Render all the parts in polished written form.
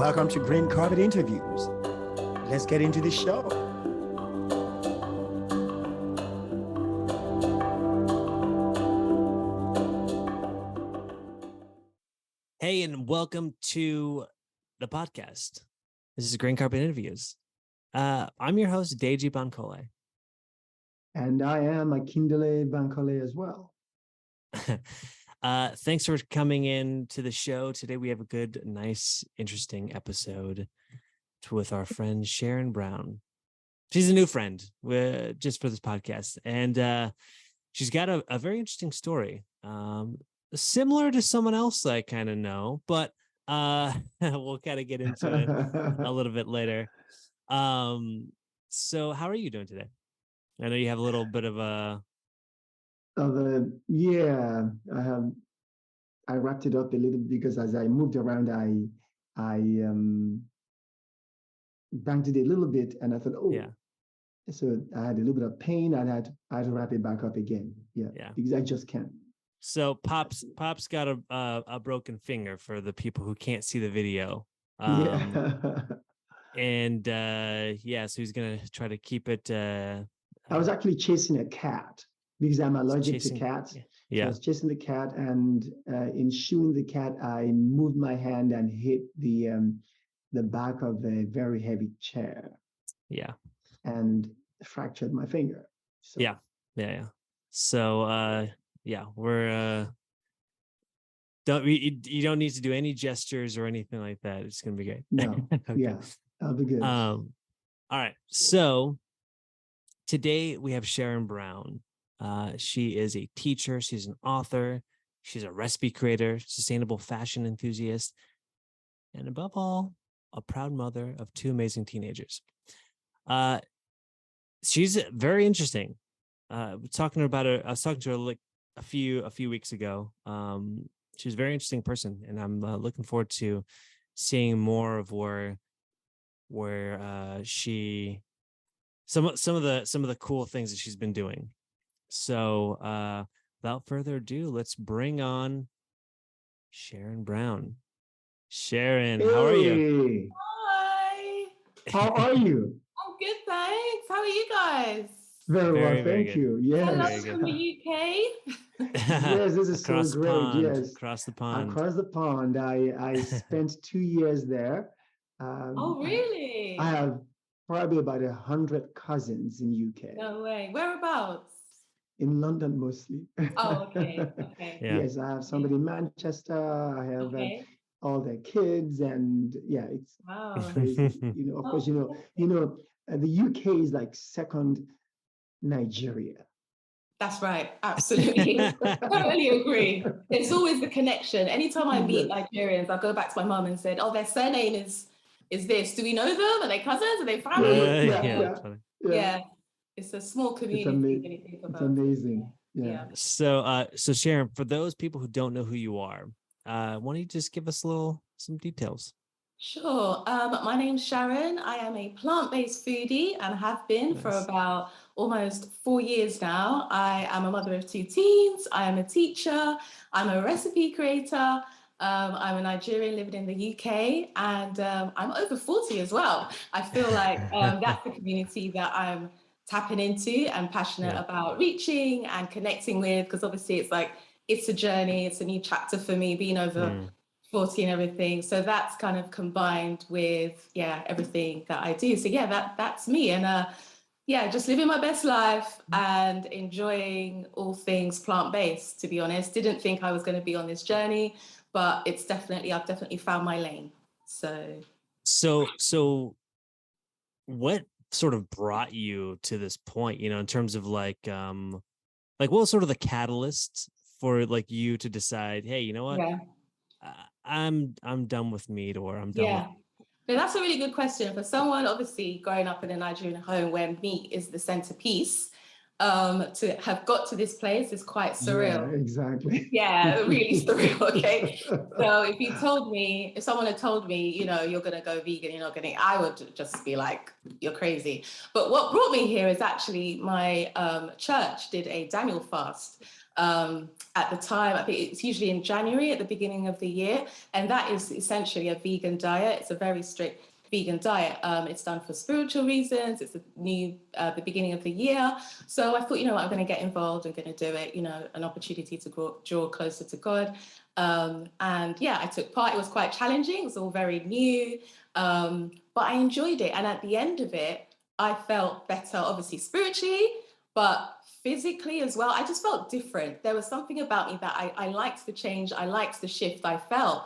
Welcome to Green Carpet Interviews. Let's get into the show. Hey, and welcome to the podcast. This is Green Carpet Interviews. I'm your host, Deji Bankole. And I am Akindele Bankole as well. Thanks for coming in to the show. Today we have a good, nice, interesting episode with our friend Sharon Brown. She's a new friend just for this podcast. And she's got a very interesting story. Similar to someone else I kind of know, but we'll kind of get into it a little bit later. So how are you doing today? I know you have a little bit of a... I wrapped it up a little because as I moved around, I banged it a little bit, and I thought, so I had a little bit of pain, and I had to wrap it back up again. Yeah, because I just can't. So Pop's got a broken finger for the people who can't see the video. And so he's gonna try to keep it. I was actually chasing a cat because I'm allergic to cats. Yeah. So I was chasing the cat, and in shooing the cat, I moved my hand and hit the back of a very heavy chair. Yeah. And fractured my finger. So. Yeah. So we're you don't need to do any gestures or anything like that. It's gonna be great. No. Okay. Yeah, that'll be good. All right. So today we have Sharon Brown. She is a teacher. She's an author. She's a recipe creator, sustainable fashion enthusiast, and above all, a proud mother of two amazing teenagers. She's very interesting. I was talking to her like a few weeks ago. She's a very interesting person, and I'm looking forward to seeing more of where she some of the cool things that she's been doing. So without further ado, let's bring on Sharon Brown. Sharon, how are you? Hi. How are you? I'm good, thanks. How are you guys? Very well, thank you. Yes. Hello from the UK. Yes, this is so great. Yes, across the pond. Across the pond. I spent 2 years there. Oh, really? I have probably about 100 cousins in UK. No way. Whereabouts? In London mostly. Oh, okay. Yeah. Yes, I have somebody in Manchester. I have all their kids, and it's crazy. Of course, the UK is like second Nigeria. That's right. Absolutely. Totally agree. It's always the connection. Anytime I meet Nigerians, I go back to my mom and said, "Oh, their surname is this. Do we know them? Are they cousins? Are they family?" Yeah. It's a small community. It's amazing. Yeah. So Sharon, for those people who don't know who you are, why don't you just give us some details? Sure. My name's Sharon. I am a plant-based foodie and have been for about almost 4 years now. I am a mother of 2 teens. I am a teacher. I'm a recipe creator. I'm a Nigerian living in the UK, and I'm over 40 as well. I feel like that's the community that I'm tapping into and passionate about reaching and connecting with, because obviously it's a journey, it's a new chapter for me being over 40 and everything. So that's kind of combined with everything that I do. So that's me, and just living my best life and enjoying all things plant-based, to be honest. Didn't think I was going to be on this journey, but I've definitely found my lane. So what sort of brought you to this point, in terms of like what was sort of the catalyst for like you to decide, hey, you know what, I'm done with meat, or I'm done with... No, that's a really good question. For someone obviously growing up in a Nigerian home where meat is the centerpiece, to have got to this place is quite surreal. Yeah, exactly. Yeah, really surreal. Okay. So if someone had told me, you're going to go vegan, I would just be like, you're crazy. But what brought me here is actually my church did a Daniel fast at the time. I think it's usually in January at the beginning of the year. And that is essentially a vegan diet. It's a very strict vegan diet. It's done for spiritual reasons. It's the beginning of the year. So I thought, you know what, I'm going to get involved. I'm going to do it, you know, an opportunity to draw closer to God. And yeah, I took part. It was quite challenging. It was all very new, but I enjoyed it. And at the end of it, I felt better, obviously spiritually, but physically as well. I just felt different. There was something about me that I liked the change. I liked the shift I felt.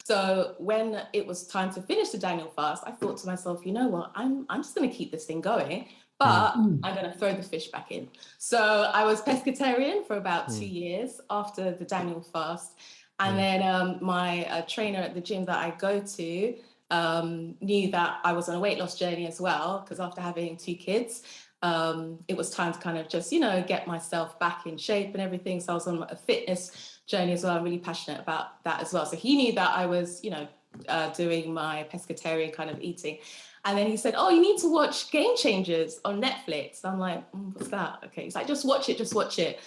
So when it was time to finish the Daniel fast, I thought to myself, you know what, I'm just going to keep this thing going, but I'm going to throw the fish back in. So I was pescatarian for about 2 years after the Daniel fast. And then my trainer at the gym that I go to knew that I was on a weight loss journey as well, because after having 2 kids, it was time to kind of just, you know, get myself back in shape and everything. So I was on a fitness journey as well. I'm really passionate about that as well. So he knew that I was, you know, doing my pescatarian kind of eating. And then he said, oh, you need to watch Game Changers on Netflix. I'm like, what's that? Okay. He's like, just watch it.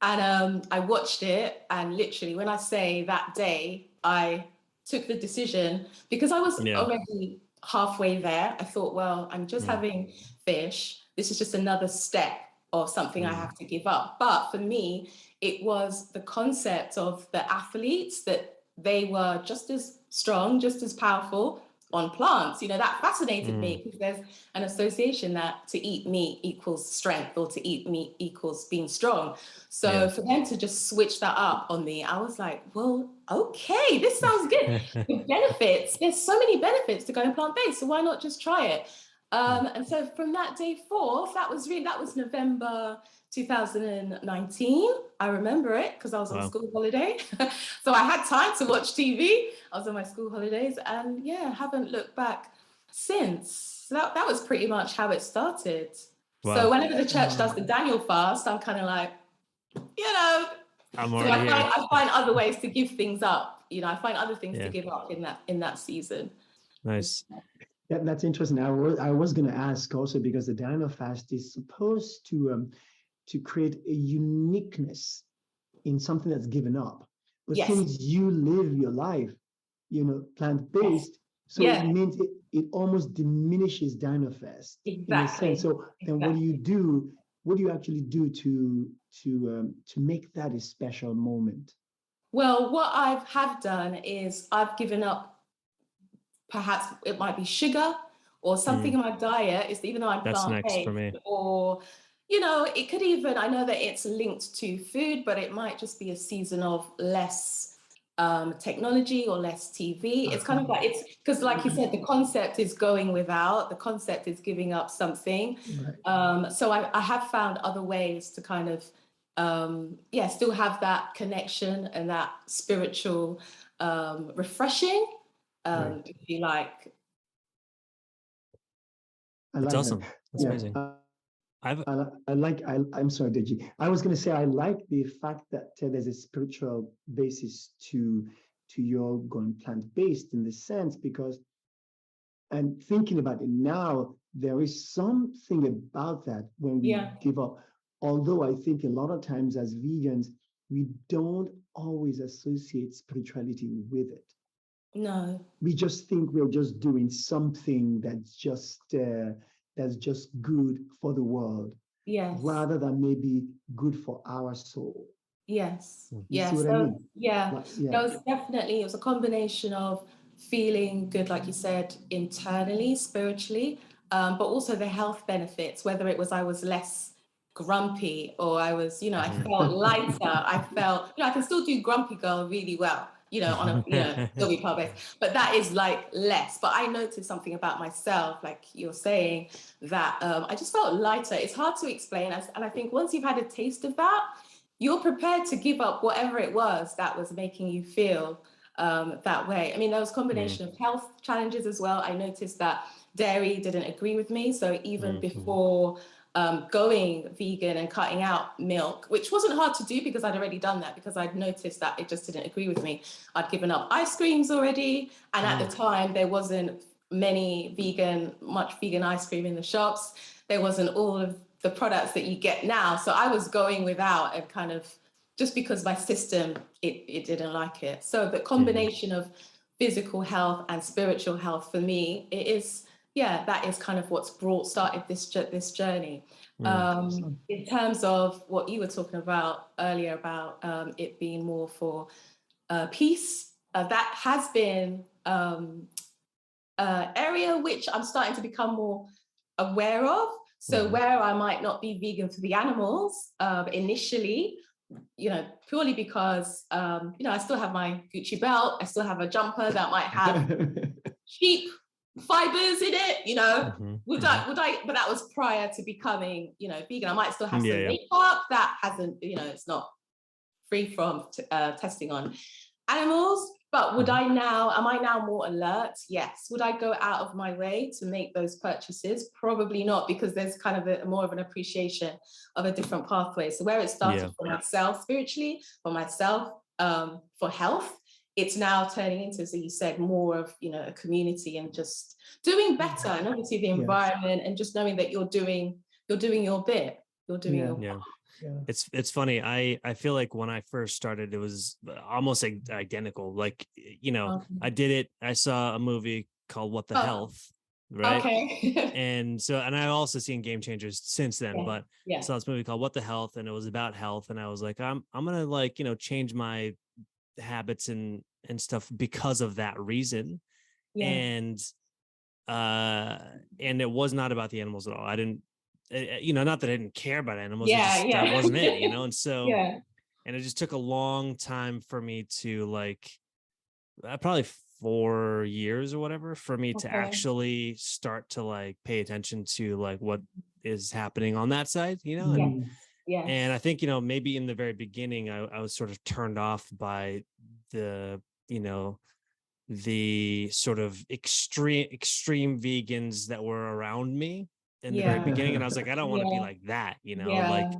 And I watched it. And literally, when I say that day, I took the decision because I was already halfway there. I thought, well, I'm just having fish. This is just another step of something I have to give up. But for me, it was the concept of the athletes, that they were just as strong, just as powerful on plants. You know, that fascinated me, because there's an association that to eat meat equals strength, or to eat meat equals being strong. So for them to just switch that up on me, I was like, well, okay, this sounds good. The benefits, there's so many benefits to going plant-based, so why not just try it? And so from that day forth, that was November 2019. I remember it because I was on school holiday. So I had time to watch TV. I was on my school holidays, and yeah, haven't looked back since. So that was pretty much how it started. Wow. So whenever the church does the Daniel fast, I'm kind of like, you know, I find other ways to give things up. You know, I find other things to give up in that season. Nice. Yeah, that's interesting. I was going to ask also, because the Daniel fast is supposed to create a uniqueness in something that's given up. But since you live your life, you know, plant-based, so it means it almost diminishes Daniel fast in a sense. So then what do you do? What do you actually do to make that a special moment? Well, what I have done is I've given up, perhaps it might be sugar or something in my diet, is even though I'm plant-based, or, you know, it could even, I know that it's linked to food, but it might just be a season of less technology or less TV. It's kind of like, it's because like you said, the concept is going without, the concept is giving up something. So I have found other ways to kind of, still have that connection and that spiritual refreshing, if you like. That's awesome. That's amazing. I'm sorry, Deji. I was going to say, I like the fact that there's a spiritual basis to your going plant-based, in the sense, because, and thinking about it now, there is something about that when we give up. Although I think a lot of times as vegans, we don't always associate spirituality with it. No. We just think we're just doing something that's just good for the world. Yes. Rather than maybe good for our soul. Yes. You see what I mean? It was a combination of feeling good, like you said, internally, spiritually, but also the health benefits, whether it was I was less grumpy, or I was, you know, I felt lighter. I felt, you know, I can still do grumpy girl really well, you know, on a, you know, still be plant-based, but that is like less. But I noticed something about myself, like you're saying, that I just felt lighter. It's hard to explain. And I think once you've had a taste of that, you're prepared to give up whatever it was that was making you feel that way. I mean, there was a combination of health challenges as well. I noticed that dairy didn't agree with me. So even before going vegan and cutting out milk, which wasn't hard to do because I'd already done that, because I'd noticed that it just didn't agree with me. I'd given up ice creams already. And at the time, there wasn't much vegan ice cream in the shops. There wasn't all of the products that you get now. So I was going without and kind of just because my system, it didn't like it. So the combination of physical health and spiritual health for me, it is, that is kind of what's started this journey. In terms of what you were talking about earlier about it being more for peace, that has been area which I'm starting to become more aware of. So where I might not be vegan for the animals initially, purely because, I still have my Gucci belt, I still have a jumper that might have sheep fibers in it, would I, but that was prior to becoming, vegan. I might still have some makeup that hasn't, it's not free from testing on animals. But am I now more alert? Yes. Would I go out of my way to make those purchases? Probably not, because there's kind of more of an appreciation of a different pathway. So where it started for myself spiritually, for myself, for health, it's now turning into, so you said, more of, a community and just doing better, and obviously the environment, and just knowing that you're doing your bit. You're doing your part. Yeah. It's funny. I feel like when I first started, it was almost like identical. Like, I did it. I saw a movie called What the Health, right? Okay. and I've also seen Game Changers since then, but I saw this movie called What the Health, and it was about health. And I was like, I'm gonna like, change my habits and stuff because of that reason. And it was not about the animals at all. I didn't, not that I didn't care about animals. That wasn't it, and so and it just took a long time for me to like probably 4 years or whatever for me to actually start to like pay attention to like what is happening on that side, and I think, maybe in the very beginning I was sort of turned off by the the sort of extreme vegans that were around me in the very beginning, and I was like, I don't want to be like that, like,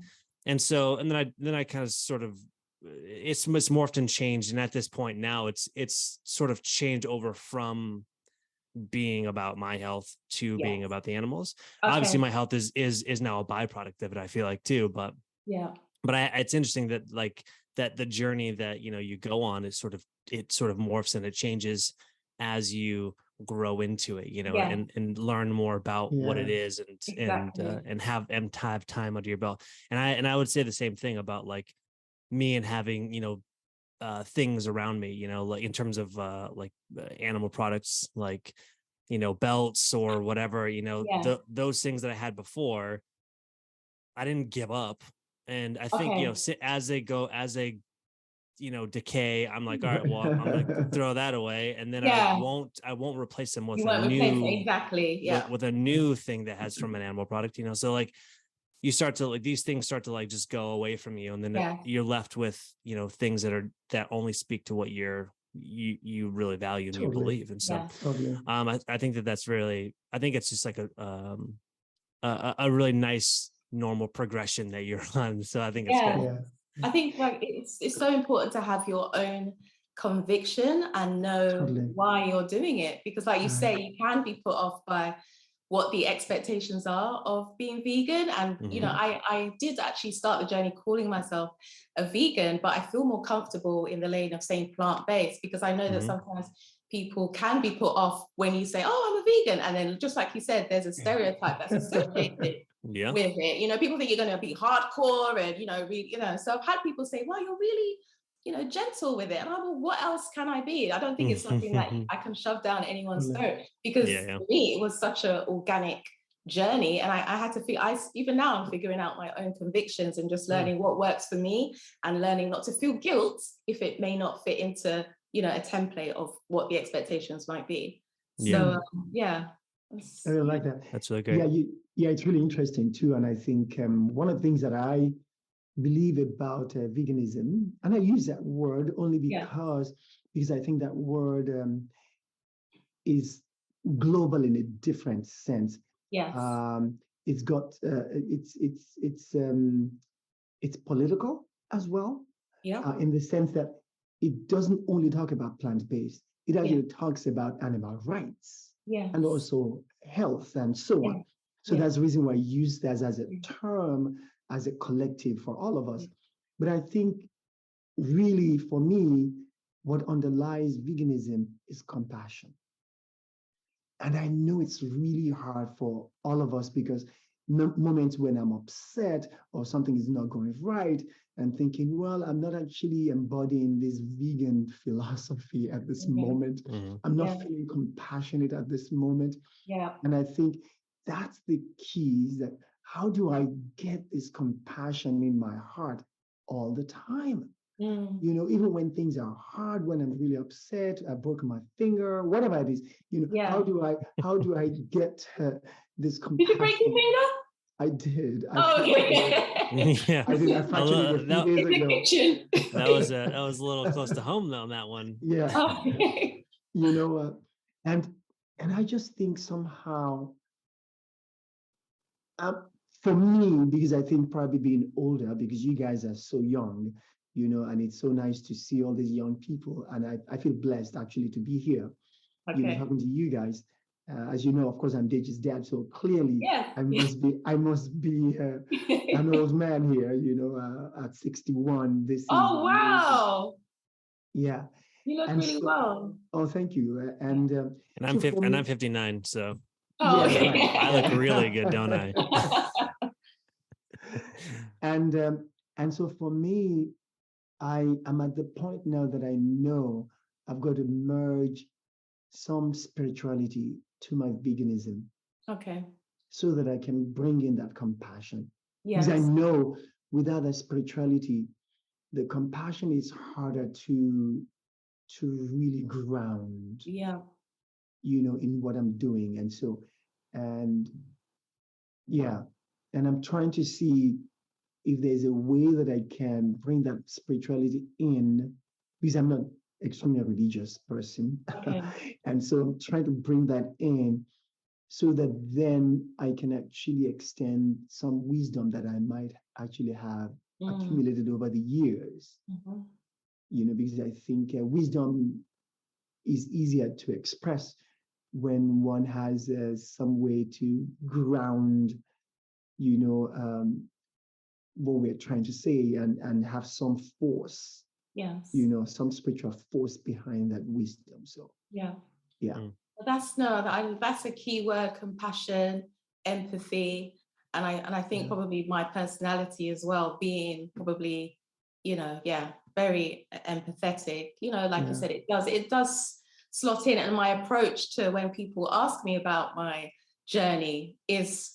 and then I kind of sort of it's morphed and changed, and at this point now it's sort of changed over from being about my health to being about the animals. Obviously my health is now a byproduct of it, I feel like, too, but it's interesting that like that the journey that you go on is sort of morphs and it changes as you grow into it, and learn more about what it is, and have time under your belt. And I would say the same thing about like me and having things around me, like in terms of like animal products, like belts or whatever, those things that I had before, I didn't give up. And I think as they decay, I'm like, all right, well, I'm gonna throw that away, and then I won't replace them with a new with a new thing that has from an animal product, so like you start to like these things start to like just go away from you, and then you're left with things that only speak to what you really value and you believe. And so I think that's really, I think it's just like a really nice normal progression that you're on. So I think it's good. I think like it's so important to have your own conviction and know why you're doing it, because like you say, you can be put off by what the expectations are of being vegan. And I did actually start the journey calling myself a vegan, but I feel more comfortable in the lane of saying plant-based, because I know that sometimes people can be put off when you say, oh, I'm a vegan, and then just like you said, there's a stereotype that's associated with it. People think you're going to be hardcore and really, so I've had people say, well, you're really gentle with it, and I'm like, well, what else can I be? I don't think it's something that I can shove down anyone's throat, because for me it was such an organic journey, and I had to even now I'm figuring out my own convictions and just learning what works for me, and learning not to feel guilt if it may not fit into a template of what the expectations might be. So I really like that. That's really great. It's really interesting too. And I think one of the things that I believe about veganism, and I use that word only because I think that word is global in a different sense. It's got it's political as well, in the sense that it doesn't only talk about plant-based, it actually talks about animal rights and also health and so on. So that's the reason why I use that as a term, as a collective for all of us. But I think really, for me, what underlies veganism is compassion. And I know it's really hard for all of us because moments when I'm upset or something is not going right, and thinking, well, I'm not actually embodying this vegan philosophy at this moment. I'm not feeling compassionate at this moment. And I think that's the key, is that how do I get this compassion in my heart all the time? You know, even when things are hard, when I'm really upset, I broke my finger, whatever it is, you know, how do I get this compassion? Did you break your finger? I did. Yeah, I did. I fractured it a few days in the ago. kitchen. that was a little close to home though on that one. Yeah. Okay. You know, and I just think somehow, for me, because I think probably being older, because you guys are so young, you know, and it's so nice to see all these young people, and I feel blessed actually to be here, you know, talking to you guys. As you know, of course, I'm Deji's dad, so clearly I must be an old man here, you know, at 61. This is wow. Yeah. You look really well. Oh, thank you. And I'm 59, so oh, yeah, right. I look really good, don't I? And so for me, I am at the point now that I know I've got to merge some spirituality to my veganism. Okay. So that I can bring in that compassion. Yes. Because I know without that spirituality, the compassion is harder to really ground. Yeah. You know, in what I'm doing. And so, and yeah, and I'm trying to see if there's a way that I can bring that spirituality in, because I'm not extremely religious person. Okay. And so I'm trying to bring that in so that then I can actually extend some wisdom that I might actually have accumulated over the years. You know, because I think wisdom is easier to express when one has some way to ground, you know, what we're trying to say, and have some force, you know, some spiritual force behind that wisdom. So yeah. That's a key word: compassion, empathy, and I think probably my personality as well, being probably, you know, very empathetic. You know, like you said, it does slot in, and my approach to when people ask me about my journey is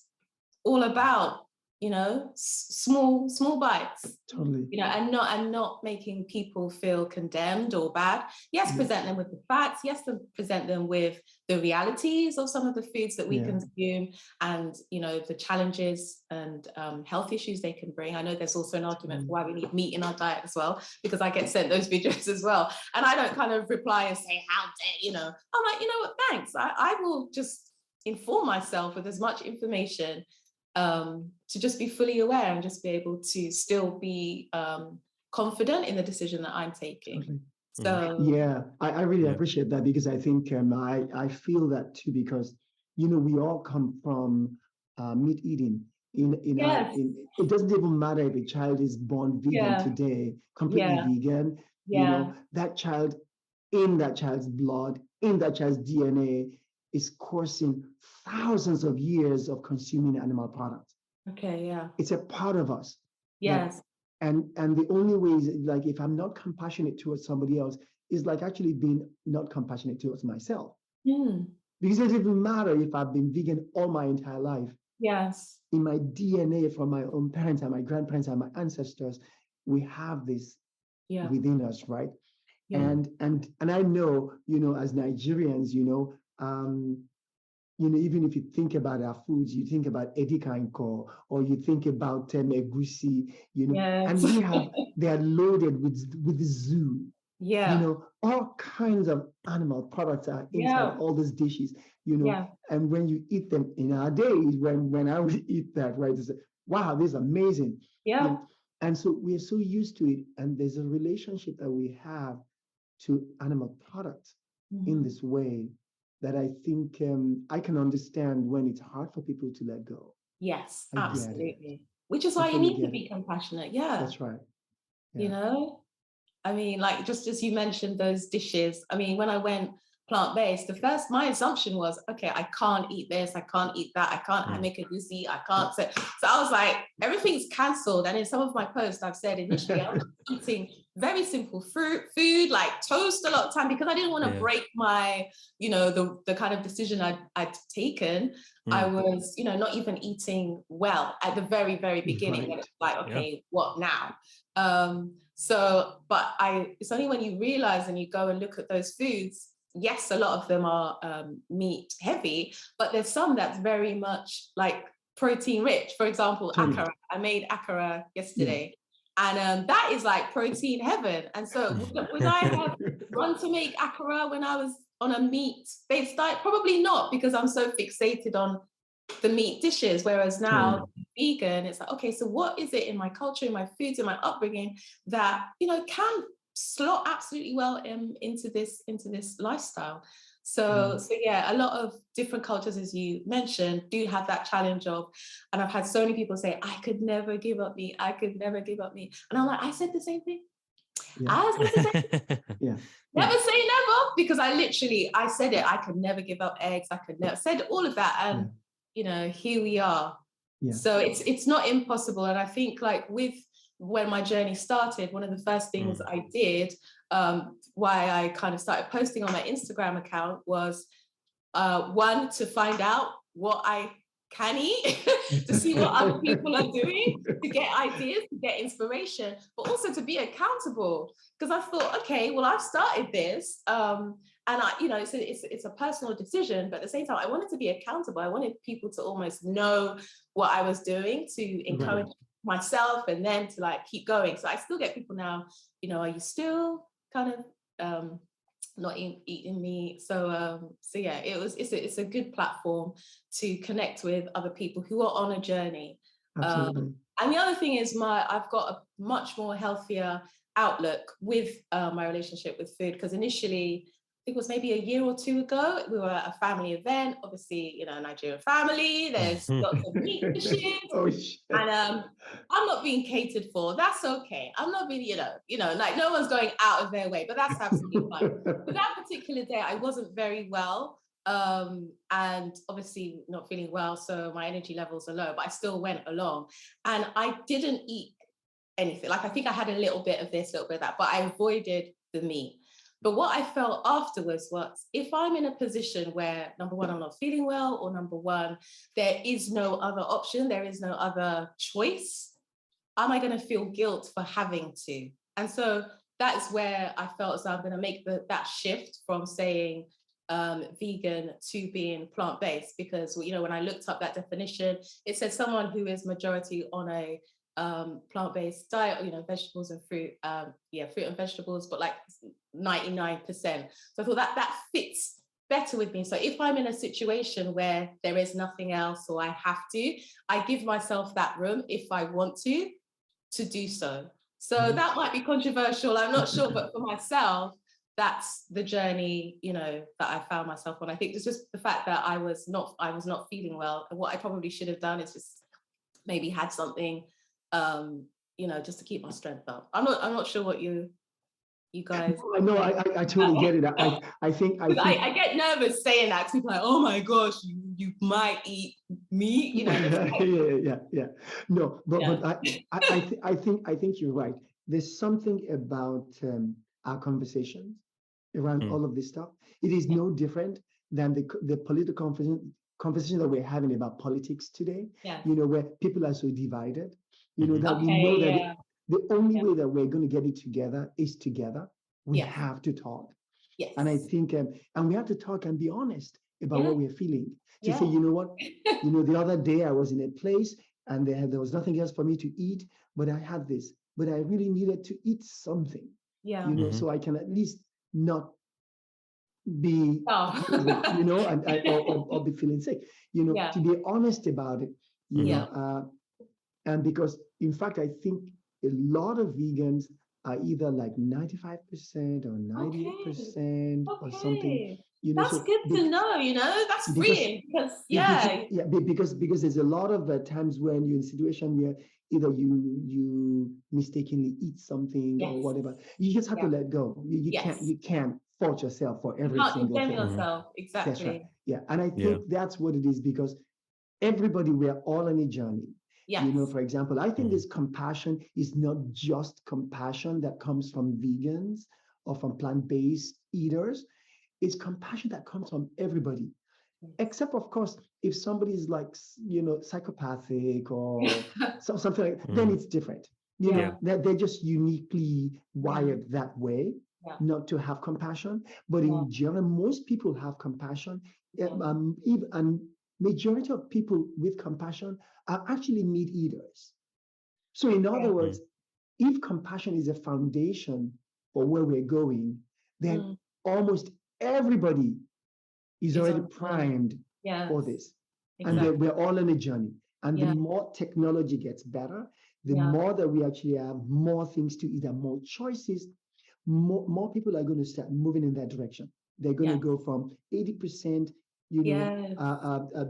all about, you know, small bites. Totally. You know, and not making people feel condemned or bad. Yes, present them with the facts. Yes, present them with the realities of some of the foods that we consume, and, you know, the challenges and health issues they can bring. I know there's also an argument for why we need meat in our diet as well, because I get sent those videos as well, and I don't kind of reply and say, how dare, you know. I'm like, you know what, thanks. I will just inform myself with as much information to just be fully aware and just be able to still be confident in the decision that I'm taking. Totally. So yeah, I really appreciate that, because I think I feel that too, because, you know, we all come from meat eating. It doesn't even matter if a child is born vegan today, completely vegan. You know, that child, in that child's blood, in that child's DNA, is coursing thousands of years of consuming animal products. Okay, it's a part of us. Yes. And the only way is, like, if I'm not compassionate towards somebody else, is like actually being not compassionate towards myself. Because it doesn't even matter if I've been vegan all my entire life. Yes. In my DNA, from my own parents and my grandparents and my ancestors, we have this within us, right? And I know, you know, as Nigerians, you know, even if you think about our foods, you think about edikaiko, or you think about egusi, you know, and they are loaded with zoo. You know, all kinds of animal products are inside all these dishes, you know. And when you eat them in our days, when I would eat that, right, it's like, wow, this is amazing. You know? And so we're so used to it, and there's a relationship that we have to animal products in this way that I think I can understand when it's hard for people to let go. Yes, absolutely. Which is why you need to be compassionate. Yeah. That's right. You know? I mean, like just as you mentioned those dishes, I mean, when I went plant-based, my assumption was, okay, I can't eat this, I can't eat that, I can't make a goosey, I can't. So I was like, everything's cancelled. And in some of my posts, I've said initially I was eating very simple food, like toast a lot of time, because I didn't want to break my, the kind of decision I'd taken. I was, not even eating well at the very, very beginning. Right. It's like, okay, what now? But it's only when you realize and you go and look at those foods, yes, a lot of them are meat heavy, but there's some that's very much like protein rich. For example, akara. I made akara yesterday, and that is like protein heaven. And so would I have run to make akara when I was on a meat-based diet? Probably not, because I'm so fixated on the meat dishes. Whereas now, vegan, it's like, okay, so what is it in my culture, in my foods, in my upbringing that, can slot absolutely well into this lifestyle. So yeah, a lot of different cultures, as you mentioned, do have that challenge of, and I've had so many people say, I could never give up meat, I could never give up meat. And I'm like, I said the same thing. I said the same thing. Never say never, because I said it, I could never give up eggs, I could never, said all of that, and here we are. So it's not impossible. And I think like when my journey started, one of the first things I did, why I kind of started posting on my Instagram account, was one, to find out what I can eat, to see what other people are doing, to get ideas, to get inspiration, but also to be accountable. Because I thought, okay, well, I've started this, and it's a personal decision, but at the same time, I wanted to be accountable. I wanted people to almost know what I was doing, to encourage myself and then to like keep going. So I still get people now, are you still kind of not eating meat? So yeah, it's a good platform to connect with other people who are on a journey. And the other thing is I've got a much more healthier outlook with my relationship with food, because initially, it was maybe a year or two ago, we were at a family event, obviously, a Nigerian family, there's lots of meat dishes, and I'm not being catered for. That's okay. I'm not being, like no one's going out of their way, but that's absolutely fine. But that particular day, I wasn't very well, and obviously not feeling well, so my energy levels are low, but I still went along, and I didn't eat anything. Like I think I had a little bit of this, a little bit of that, but I avoided the meat. But what I felt afterwards was, if I'm in a position where, number one, I'm not feeling well, or number one, there is no other option, there is no other choice, am I going to feel guilt for having to? And so that's where I felt as though I'm going to make that shift from saying vegan to being plant-based, because, when I looked up that definition, it said someone who is majority on a plant-based diet, vegetables and fruit, fruit and vegetables, but like 99%. So I thought that fits better with me. So if I'm in a situation where there is nothing else, or I have to, I give myself that room, if I want to do so. So that might be controversial, I'm not sure, but for myself, that's the journey, that I found myself on. I think it's just the fact that I was not feeling well, and what I probably should have done is just maybe had something, just to keep my strength up. I'm not sure what you guys. No, I totally get it. I think I get nervous saying that, because people are like, oh my gosh, you might eat meat, yeah. No, but I think you're right. There's something about our conversations around all of this stuff. It is no different than the political conversation that we're having about politics today. Where people are so divided. That we know that the only way that we're going to get it together is together. We have to talk. Yes. And I think, and we have to talk and be honest about what we're feeling. To say, you know what, the other day I was in a place and there was nothing else for me to eat, but I had this, but I really needed to eat something. So I can at least not be, or be feeling sick. To be honest about it. And because, in fact, I think a lot of vegans are either like 95% or 98% or something. That's good to know, that's freeing because there's a lot of times when you're in a situation where either you mistakenly eat something or whatever. You just have to let go. You can't fault yourself for every single thing. Yourself. Exactly. That's right. Yeah. And I think that's what it is, because everybody, we're all on a journey. For example, I think this compassion is not just compassion that comes from vegans or from plant-based eaters. It's compassion that comes from everybody, except, of course, if somebody is like, psychopathic or something like that, then it's different. They're just uniquely wired that way, not to have compassion. But in general, most people have compassion. And majority of people with compassion are actually meat eaters. So in other words, if compassion is a foundation for where we're going, then almost everybody is already primed for this. Exactly. And we're all on a journey. And the more technology gets better, the more that we actually have more things to eat and more choices, more people are going to start moving in that direction. They're going to go from 80%,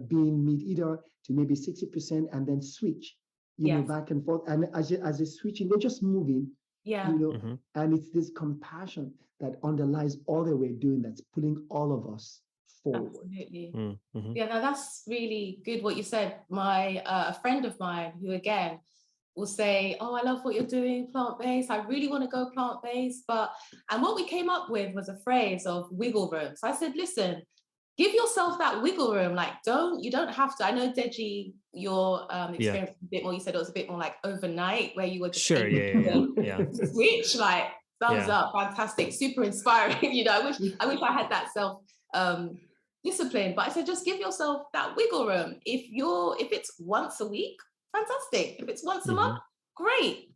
being meat eater to maybe 60%, and then switch, back and forth. And as they're switching, they're just moving. And it's this compassion that underlies all that we're doing that's pulling all of us forward. Absolutely. Yeah, no, that's really good what you said. A friend of mine who, again, will say, oh, I love what you're doing, plant-based. I really want to go plant-based. And what we came up with was a phrase of wiggle room. So I said, listen, give yourself that wiggle room. Like, you don't have to. I know, Deji, your experience was a bit more, you said it was a bit more like overnight, where you were just switch, like, thumbs up, fantastic, super inspiring. I wish I had that self discipline. But I said, just give yourself that wiggle room. If it's once a week, fantastic. If it's once a month, great.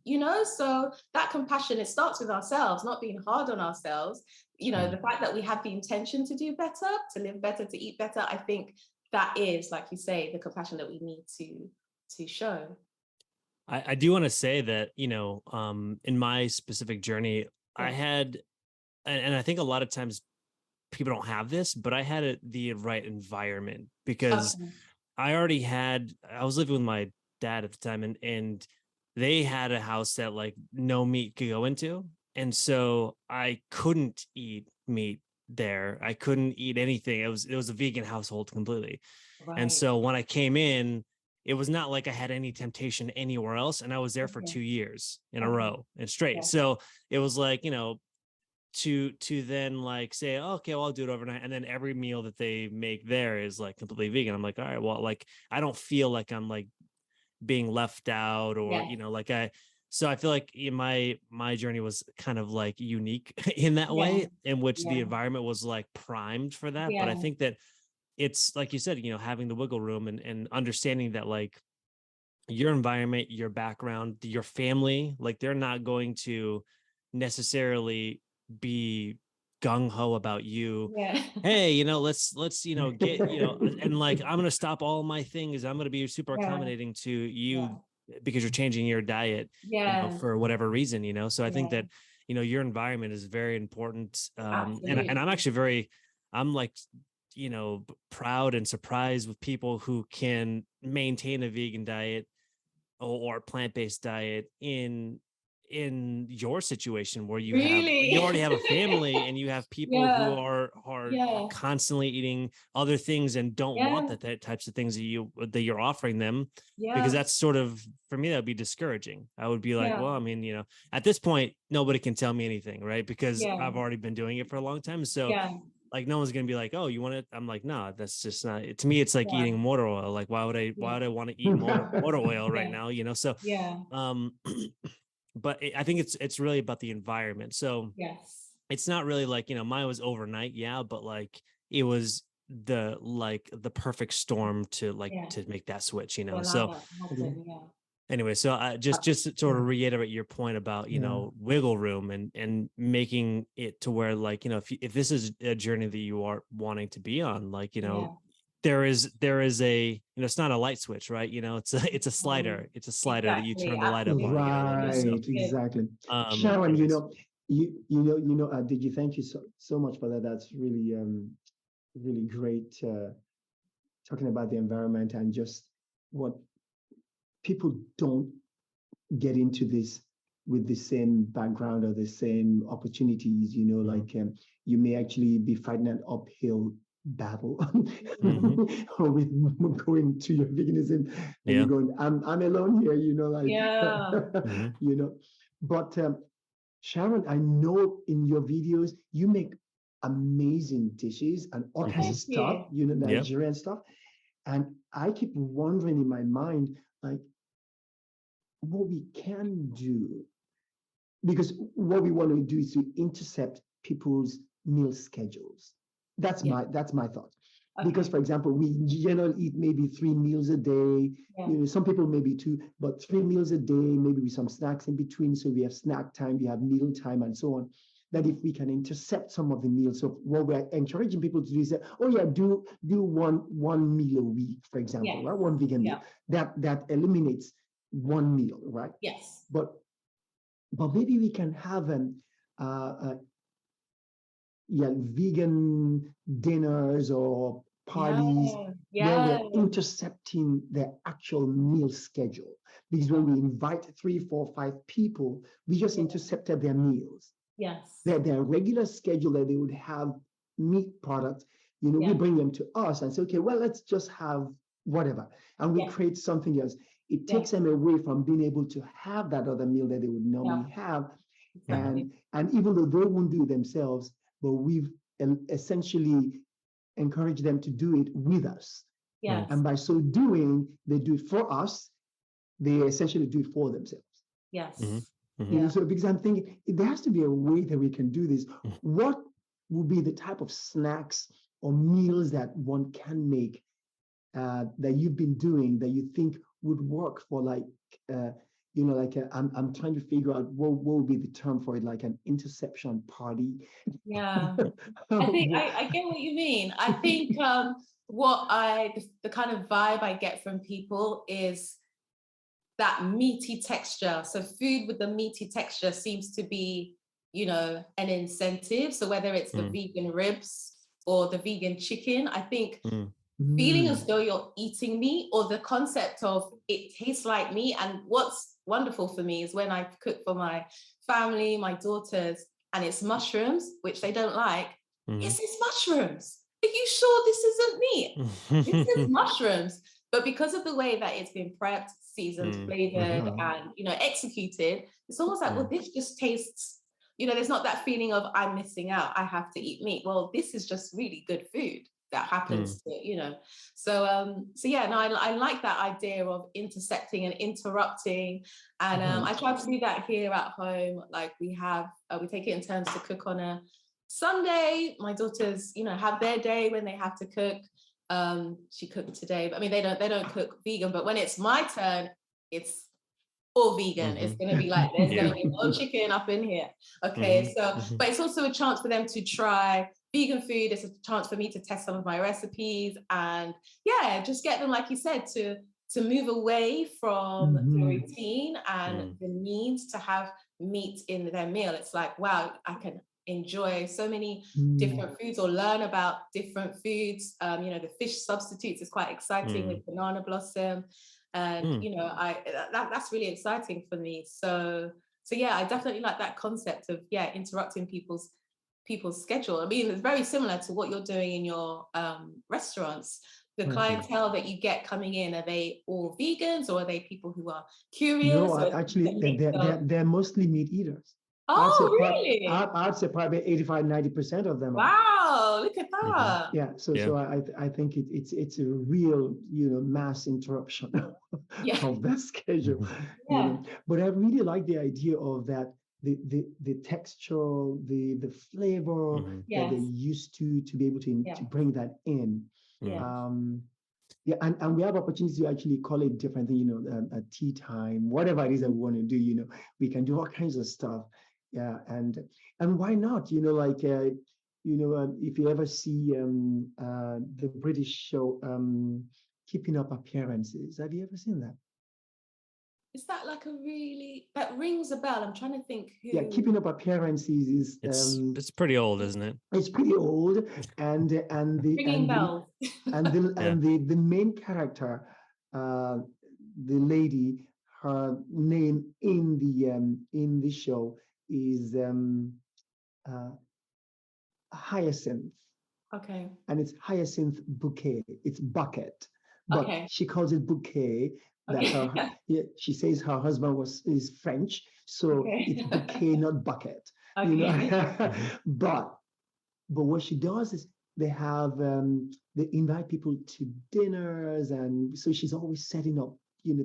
So that compassion, it starts with ourselves, not being hard on ourselves. The fact that we have the intention to do better, to live better, to eat better, I think that is, like you say, the compassion that we need to show. I do want to say that, in my specific journey, I had, and I think a lot of times people don't have this, but I had the right environment, because I was living with my dad at the time, and they had a house that like no meat could go into. And so I couldn't eat meat there. I couldn't eat anything. It was a vegan household completely. Right. And so when I came in, it was not like I had any temptation anywhere else. And I was there for 2 years in a row and straight. Yeah. So it was like, to then like say, oh, okay, well, I'll do it overnight. And then every meal that they make there is like completely vegan. I'm like, all right, well, like, I don't feel like I'm like being left out or, so I feel like my journey was kind of like unique in that way, in which the environment was like primed for that. But I think that it's like you said, having the wiggle room and understanding that like your environment, your background, your family, like they're not going to necessarily be gung-ho about you. Hey, let's get, and like, I'm going to stop all my things. I'm going to be super accommodating to you because you're changing your diet, for whatever reason, so I think that, your environment is very important. And I'm actually I'm like, proud and surprised with people who can maintain a vegan diet or plant-based diet in your situation, where you already have a family and you have people who are constantly eating other things and don't want that types of things that you're offering them, because that's sort of, for me, that would be discouraging. I would be like, well, I mean, at this point, nobody can tell me anything, right? Because I've already been doing it for a long time. So like, no one's going to be like, oh, you want it? I'm like, no, that's just not it. To me, it's like eating motor oil. Like, why would I want to eat motor oil right now? So, but I think it's really about the environment. So it's not really like, mine was overnight. But like, it was the perfect storm to make that switch, so anyway, so just to sort of reiterate your point about, wiggle room and making it to where, like, if this is a journey that you are wanting to be on, like, there is a, it's not a light switch, right? It's a slider. It's a slider that you turn the light up on. Right. Exactly. Sharon, did you thank you so much for that. That's really really great talking about the environment and just what people don't get into this with the same background or the same opportunities, like you may actually be fighting an uphill battle or with going to your veganism and you're going, I'm alone here, but Sharon, I know in your videos you make amazing dishes and all kinds of stuff, Nigerian stuff. And I keep wondering in my mind, like, what we can do, because what we want to do is to intercept people's meal schedules. That's my thought. Okay. Because, for example, we generally eat maybe 3 meals a day. Some people maybe 2, but 3 meals a day, maybe with some snacks in between. So we have snack time, we have meal time, and so on. That if we can intercept some of the meals, so what we're encouraging people to do is say, oh yeah, do one meal a week, for example, right? One vegan meal. That eliminates one meal, right? Yes. But maybe we can have vegan dinners or parties where we're intercepting their actual meal schedule. Because when we invite 3, 4, 5 people, we just intercepted their meals. Yes. Their regular schedule that they would have meat products, we bring them to us and say, okay, well, let's just have whatever. And we create something else. It takes them away from being able to have that other meal that they would normally have. Exactly. And even though they won't do it themselves, but we've essentially encouraged them to do it with us. Yes. And by so doing, they do it for us. They essentially do it for themselves. Yes. So because I'm thinking, there has to be a way that we can do this. What would be the type of snacks or meals that one can make that you've been doing that you think would work for I'm trying to figure out what would be the term for it, like an interception party. Yeah, I think I get what you mean. I think the kind of vibe I get from people is that meaty texture. So food with the meaty texture seems to be, an incentive. So whether it's the vegan ribs or the vegan chicken, I think feeling as though you're eating meat, or the concept of it tastes like meat. And what's wonderful for me is when I cook for my family, my daughters, and it's mushrooms, which they don't like. Yes, it's mushrooms. Are you sure this isn't meat? This is mushrooms. But because of the way that it's been prepped, seasoned, flavored, and executed, it's almost like, well, this just tastes, there's not that feeling of I'm missing out, I have to eat meat. Well, this is just really good food that happens to, so yeah, no, I like that idea of intercepting and interrupting. And I try to do that here at home. Like we take it in turns to cook on a Sunday. My daughters, have their day when they have to cook. She cooked today, but I mean, they don't cook vegan, but when it's my turn, it's all vegan. It's going to be like, there's going to be no chicken up in here. Okay. So, but it's also a chance for them to try vegan food. It's a chance for me to test some of my recipes and just get them, like you said, to move away from the routine and the need to have meat in their meal. It's like, wow, I can enjoy so many different foods or learn about different foods. The fish substitutes is quite exciting with banana blossom. And that's really exciting for me. So yeah, I definitely like that concept of interrupting people's schedule. I mean, it's very similar to what you're doing in your restaurants. The clientele that you get coming in, are they all vegans, or are they people who are curious? No, actually, they're mostly meat eaters. Oh, really? I'd say probably 85-90% of them. Wow, look at that. Yeah, so I think it's a real mass interruption of that schedule. But I really like the idea of that, the texture, the flavor that they're used to be able to bring that in. And we have opportunities to actually call it differently, a tea time, whatever it is that we want to do, we can do all kinds of stuff. Yeah, and why not? If you ever see the British show Keeping Up Appearances, have you ever seen that? is that like a really, that rings a bell. I'm trying to think who. Yeah, Keeping Up Appearances is it's pretty old, isn't it? it's pretty old, and Ringing bells. the main character, the lady, her name in the show is Hyacinth. Okay. And it's Hyacinth Bouquet. It's bucket, but Okay. she calls it bouquet. That Okay. she says her husband is French, so it's bouquet, not bucket. Okay. You know, but what she does is they have they invite people to dinners, and so she's always setting up,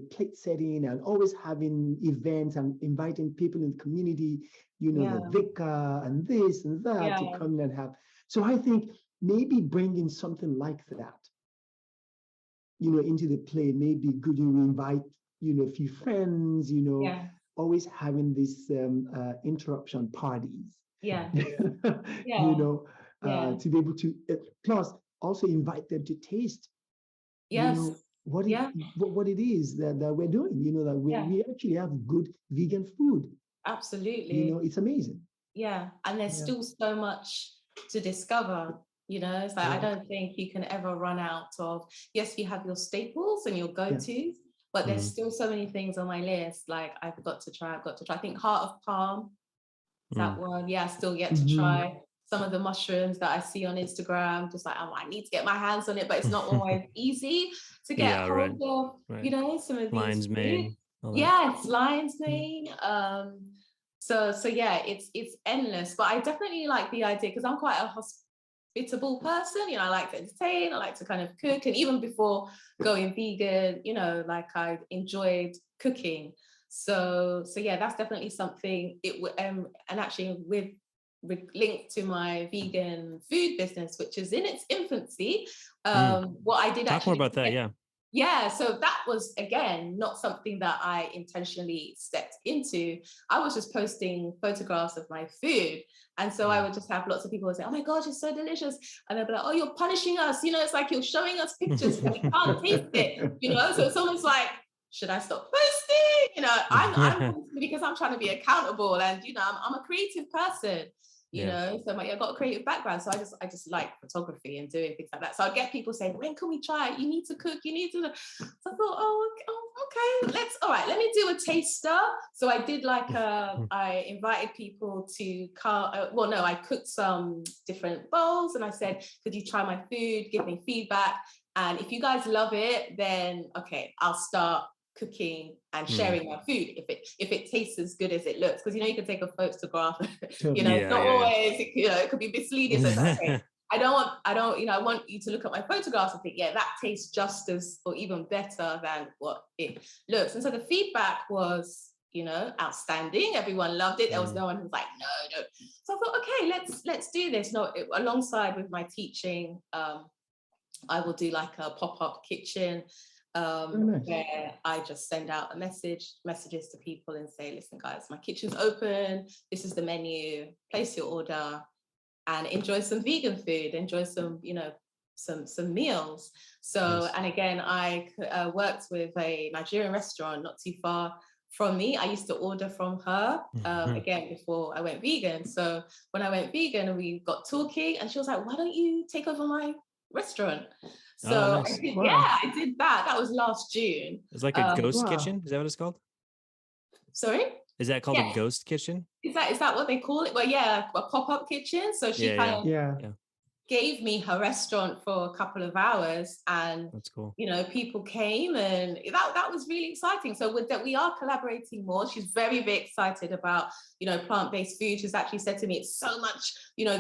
plate setting, and always having events and inviting people in the community, the vicar and this and that to come and have. So I think maybe bringing something like that, into the play may be good. You invite, a few friends, always having these interruption parties. Yeah. To be able to, plus also invite them to taste, what it is that we're doing, that we actually have good vegan food. Absolutely. It's amazing. Yeah. And there's still so much to discover. It's like, I don't think you can ever run out of, yes, you have your staples and your go-tos, but there's still so many things on my list. Like I've got to try. I think Heart of Palm, that one. Yeah, I still yet to try some of the mushrooms that I see on Instagram. Just like, oh, I need to get my hands on it, but it's not always easy to get hold of, some of these lion's mane. Yes, lion's mane. So yeah, it's endless, but I definitely like the idea because I'm quite a hospitable person. I like to entertain, I like to kind of cook, and even before going vegan, like I enjoyed cooking. So yeah, that's definitely something. And actually with linked to my vegan food business, which is in its infancy. What I did talk more about that. Yeah, so that was, again, not something that I intentionally stepped into. I was just posting photographs of my food. And so I would just have lots of people say, oh my gosh, it's so delicious. And they'd be like, oh, you're punishing us. It's like you're showing us pictures, but we can't taste it. So it's almost like, should I stop posting? I'm posting because I'm trying to be accountable. And, I'm a creative person. So I'm like, I've got a creative background, so I just like photography and doing things like that. So I get people saying, when can we try it? You need to cook, you need to. So I thought, okay, let me do a taster. So I did I invited people to I cooked some different bowls, and I said, could you try my food, give me feedback, and if you guys love it, then okay, I'll start cooking and sharing my food if it tastes as good as it looks, because you can take a photograph, it's not always it could be misleading. So okay, I want you to look at my photographs and think, that tastes just as or even better than what it looks. And so the feedback was outstanding. Everyone loved it. There was no one who was like no. So I thought, okay, let's do this. Alongside with my teaching, I will do like a pop-up kitchen where I just send out messages to people and say, listen guys, my kitchen's open, this is the menu, place your order and enjoy some vegan food, enjoy some some meals. So and again, I worked with a Nigerian restaurant not too far from me. I used to order from her again before I went vegan. So when I went vegan, we got talking and she was like, why don't you take over my restaurant? So nice. I did that. That was last June. It's like a ghost kitchen. Is that what it's called? Sorry? Is that called a ghost kitchen? Is that what they call it? Well, yeah, a pop-up kitchen. So she gave me her restaurant for a couple of hours, and that's cool. People came, and that was really exciting. So with that, we are collaborating more. She's very, very excited about plant-based food. She's actually said to me, it's so much,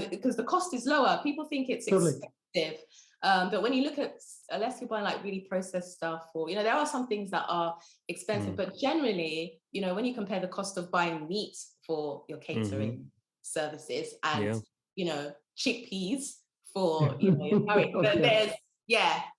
because the cost is lower. People think it's expensive. But when you look at, unless you're buying like really processed stuff, or there are some things that are expensive, but generally, when you compare the cost of buying meat for your catering services and chickpeas for your curry, there's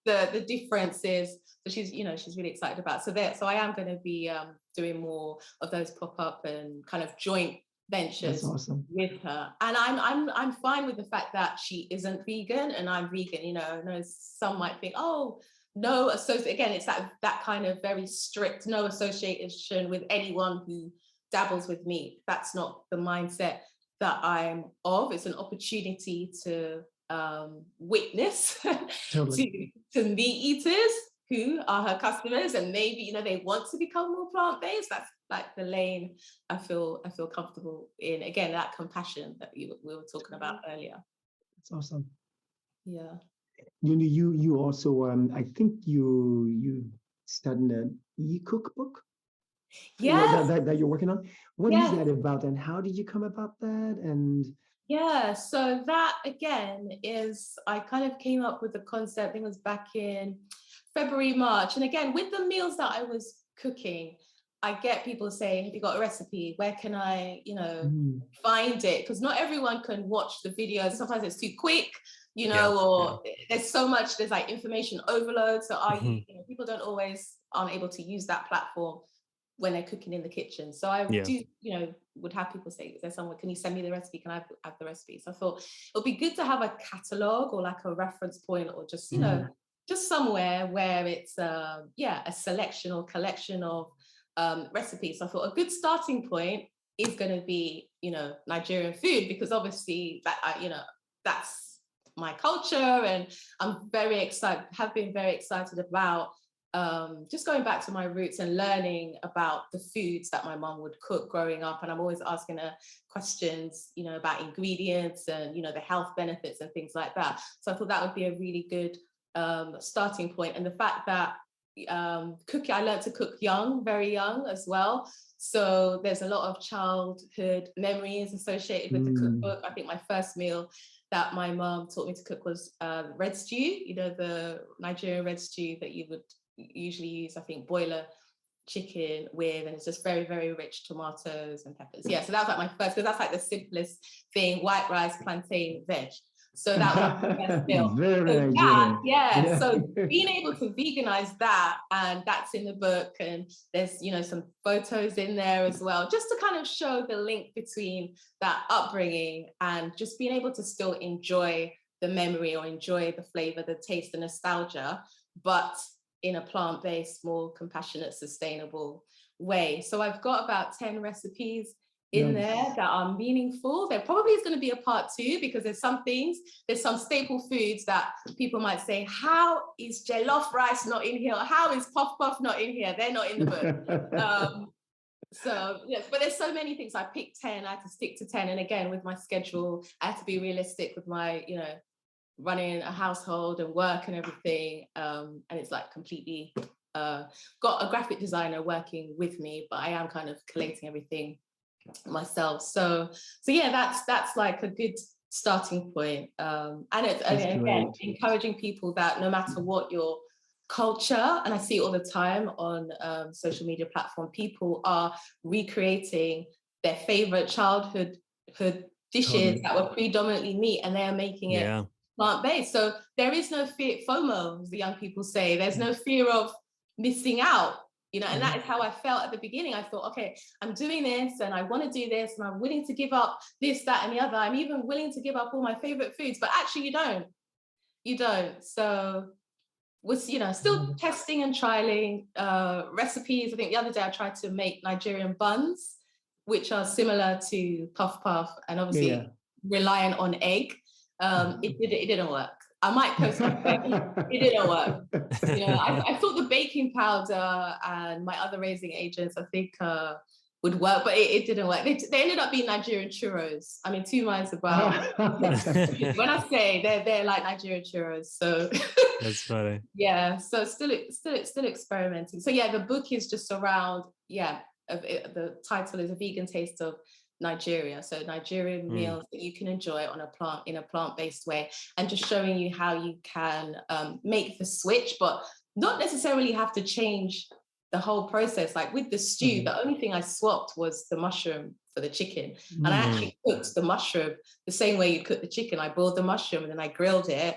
the difference is, so she's really excited about. So I am going to be doing more of those pop-up and kind of joint ventures That's awesome. with her. And I'm fine with the fact that she isn't vegan and I'm vegan. You know, I know some might think, oh, no associate. Again, it's that kind of very strict no association with anyone who dabbles with meat. That's not the mindset that I'm of. It's an opportunity to witness Totally. to meat eaters who are her customers, and maybe, you know, they want to become more plant-based. That's like the lane I feel comfortable in. Again, that compassion that we were talking about earlier. That's awesome. Yeah. You also I think you started an e-cookbook. Yes. That you're working on. What Yes. is that about, and how did you come about that? And yeah, so that again is, I kind of came up with the concept, I think it was back in February, March. And again, with the meals that I was cooking, I get people saying, have you got a recipe? Where can I, you know, find it? Because not everyone can watch the videos. Sometimes it's too quick, you know, or there's so much, there's like information overload. So you know, people aren't able to use that platform when they're cooking in the kitchen. So I do, you know, would have people say, is there someone, can you send me the recipe? Can I have the recipe? So I thought it would be good to have a catalog or like a reference point, or just, you know, just somewhere where it's a selection or collection of recipes. So I thought a good starting point is going to be, you know, Nigerian food, because obviously that, you know, that's my culture, and I'm very excited, have been very excited about just going back to my roots and learning about the foods that my mum would cook growing up. And I'm always asking her questions, you know, about ingredients and, you know, the health benefits and things like that. So I thought that would be a really good starting point. And the fact that cooking, I learned to cook very young as well. So there's a lot of childhood memories associated with the cookbook. I think my first meal that my mum taught me to cook was red stew, you know, the Nigerian red stew that you would usually use, I think, boiler chicken with, and it's just very, very rich tomatoes and peppers. Yeah, so that was like my first, because that's like the simplest thing, white rice, plantain, veg. So that was my first meal. Very Nigerian. So being able to veganize that, and that's in the book, and there's, you know, some photos in there as well, just to kind of show the link between that upbringing and just being able to still enjoy the memory or enjoy the flavor, the taste, the nostalgia, but in a plant-based, more compassionate, sustainable way. So I've got about 10 recipes in there that are meaningful. There probably is going to be a part 2, because there's some staple foods that people might say, how is jollof rice not in here? Or how is puff puff not in here? They're not in the book. So yes, but there's so many things. I picked 10, I had to stick to 10. And again, with my schedule, I had to be realistic with my, you know, running a household and work and everything, and it's like completely got a graphic designer working with me, but I am kind of collating everything myself. So yeah, that's like a good starting point, and it's again encouraging people that no matter what your culture, and I see it all the time on social media platform, people are recreating their favorite childhood dishes that were predominantly meat, and they are making it plant-based. So there is no fear, FOMO, as the young people say. There's no fear of missing out, you know, and that is how I felt at the beginning. I thought, okay, I'm doing this and I want to do this and I'm willing to give up this, that, and the other. I'm even willing to give up all my favorite foods, but actually you don't. So was, you know, still testing and trialing recipes. I think the other day I tried to make Nigerian buns, which are similar to puff puff and obviously reliant on egg. It didn't work. I might post something. It didn't work. You know, I thought the baking powder and my other raising agents, I think, would work, but it didn't work. They ended up being Nigerian churros. I mean, 2 minds about when I say they're like Nigerian churros. So that's funny. Yeah. So still experimenting. So yeah, the book is just around the title is A Vegan Taste of Nigeria. So Nigerian meals that you can enjoy in a plant-based way, and just showing you how you can make the switch, but not necessarily have to change the whole process. Like with the stew, the only thing I swapped was the mushroom for the chicken. And I actually cooked the mushroom the same way you cook the chicken. I boiled the mushroom and then I grilled it,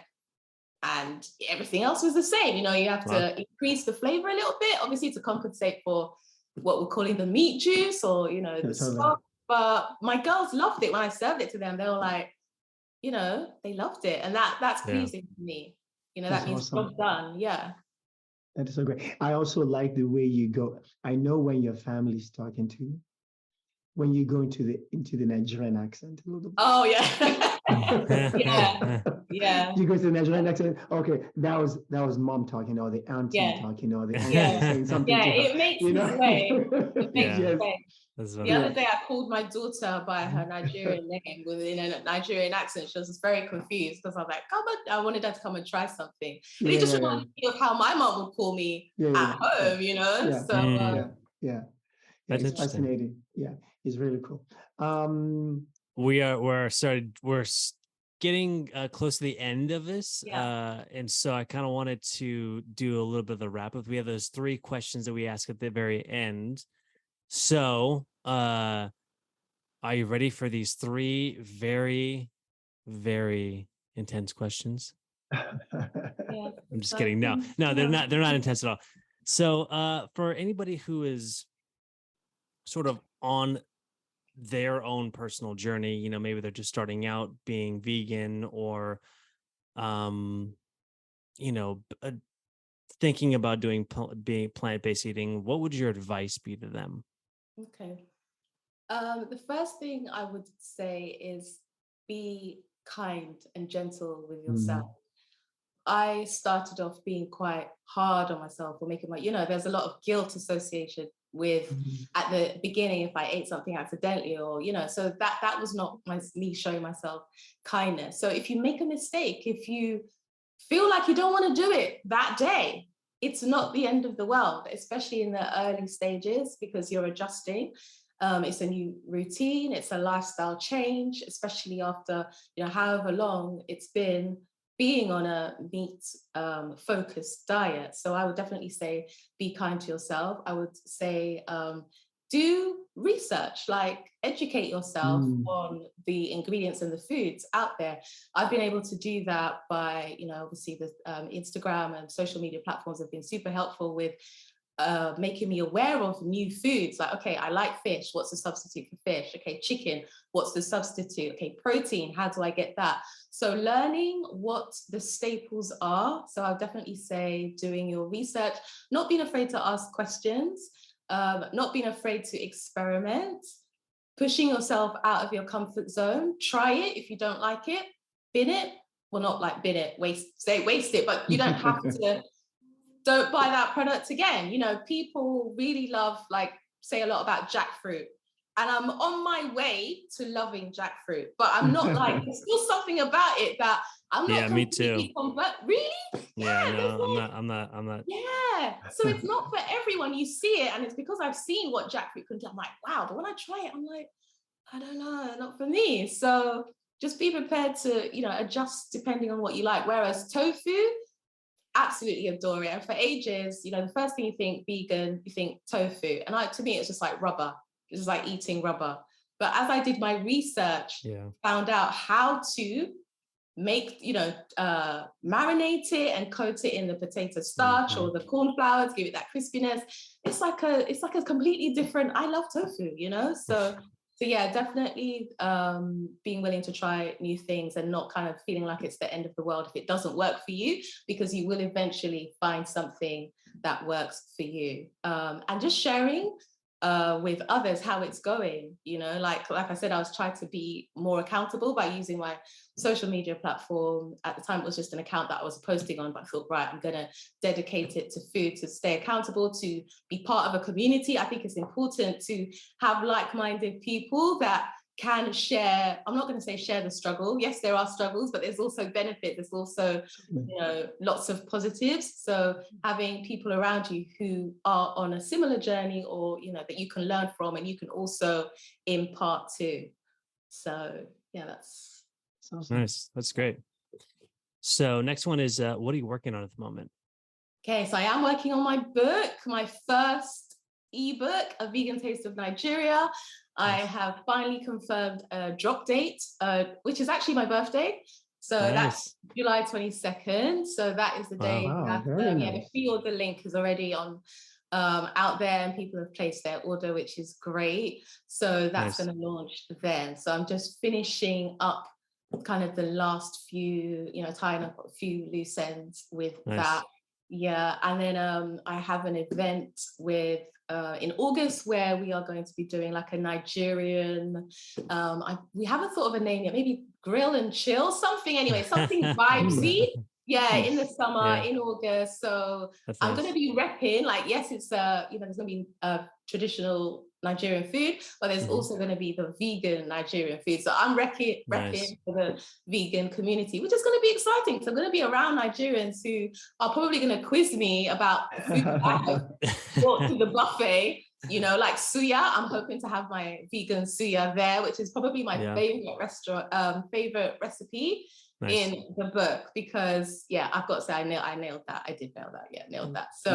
and everything else was the same. You know, you have to increase the flavor a little bit, obviously, to compensate for what we're calling the meat juice, or, you know, the stock. But my girls loved it when I served it to them. They were like, you know, they loved it. And that's pleasing to me. You know, That's that means awesome. job done. Yeah. That is so great. I also like the way you go. I know when your family's talking to you, when you go into the Nigerian accent a little bit. Oh yeah. Yeah. You go to the Nigerian accent. Okay, that was mom talking, or the auntie talking, or the uncle saying something to her. It makes its way. It makes its way. The other day I called my daughter by her Nigerian name within a Nigerian accent. She was just very confused because I was like, come on, I wanted her to come and try something. And it just reminded me of how my mom would call me at home, you know? Yeah. So That's it's fascinating. Yeah, it's really cool. We're getting close to the end of this. And so I kind of wanted to do a little bit of the wrap up. We have those 3 questions that we ask at the very end. So are you ready for these 3 very, very intense questions? I'm just kidding. No, they're not intense at all. So for anybody who is sort of on their own personal journey, you know, maybe they're just starting out being vegan, or you know, thinking about being plant-based eating, what would your advice be to them? Okay. The first thing I would say is be kind and gentle with yourself. I started off being quite hard on myself, or making there's a lot of guilt associated with at the beginning if I ate something accidentally, or so that was not me showing myself kindness. So if you make a mistake, if you feel like you don't want to do it that day, it's not the end of the world, especially in the early stages, because you're adjusting. It's a new routine, it's a lifestyle change, especially after however long it's been being on a meat focused diet. So I would definitely say be kind to yourself. I would say do research, like educate yourself on the ingredients and the foods out there. I've been able to do that by, obviously the Instagram and social media platforms have been super helpful with making me aware of new foods. Like, okay, I like fish, what's the substitute for fish? Okay, chicken, what's the substitute? Okay, protein, how do I get that? So learning what the staples are. So I'll definitely say doing your research, not being afraid to ask questions, not being afraid to experiment, pushing yourself out of your comfort zone. Try it. If you don't like it, bin it. Well, not like bin it, waste it, but you don't have to. Don't buy that product again. People really love, say a lot about jackfruit. And I'm on my way to loving jackfruit, but I'm not there's still something about it that I'm not completely convert. Really? Yeah, no, I'm not. Yeah. So it's not for everyone. You see it, and it's because I've seen what jackfruit can do. I'm like, wow, but when I try it, I'm like, I don't know, not for me. So just be prepared to, adjust depending on what you like. Whereas tofu, absolutely adore it. And for ages, the first thing you think vegan, you think tofu. And to me, it's just like rubber. It's just like eating rubber. But as I did my research, found out how to make, marinate it and coat it in the potato starch or the corn flour to give it that crispiness. It's like a completely different, I love tofu, So yeah, definitely being willing to try new things and not kind of feeling like it's the end of the world if it doesn't work for you, because you will eventually find something that works for you. And just sharing with others how it's going, like I said, I was trying to be more accountable by using my social media platform. At the time, it was just an account that I was posting on, but I thought, right, I'm going to dedicate it to food, to stay accountable, to be part of a community. I think it's important to have like-minded people that can share. I'm not going to say share the struggle. Yes, there are struggles, but there's also benefit. There's also, lots of positives. So having people around you who are on a similar journey, or, that you can learn from and you can also impart to. So yeah, that's awesome. Nice. That's great. So next one is, what are you working on at the moment? Okay, so I am working on my book, my first ebook, A Vegan Taste of Nigeria. I have finally confirmed a drop date, which is actually my birthday. So that's July 22nd. So that is the day. Wow, very nice. The pre-order link is already on out there, and people have placed their order, which is great. So that's going to launch then. So I'm just finishing up kind of the last few, tying up a few loose ends with that. Yeah. And then I have an event with in August where we are going to be doing like a Nigerian, we haven't thought of a name yet, maybe grill and chill, something vibesy. Yeah, in the summer, in August. So I'm going to be repping, like, yes, it's, there's going to be traditional Nigerian food, but there's also going to be the vegan Nigerian food. So I'm repping for the vegan community, which is going to be exciting. So I'm going to be around Nigerians who are probably going to quiz me about the food that I have brought to the buffet. Like suya. I'm hoping to have my vegan suya there, which is probably my favorite recipe in the book, because I've got to say I nailed that. I did nail that. Yeah, nailed that. So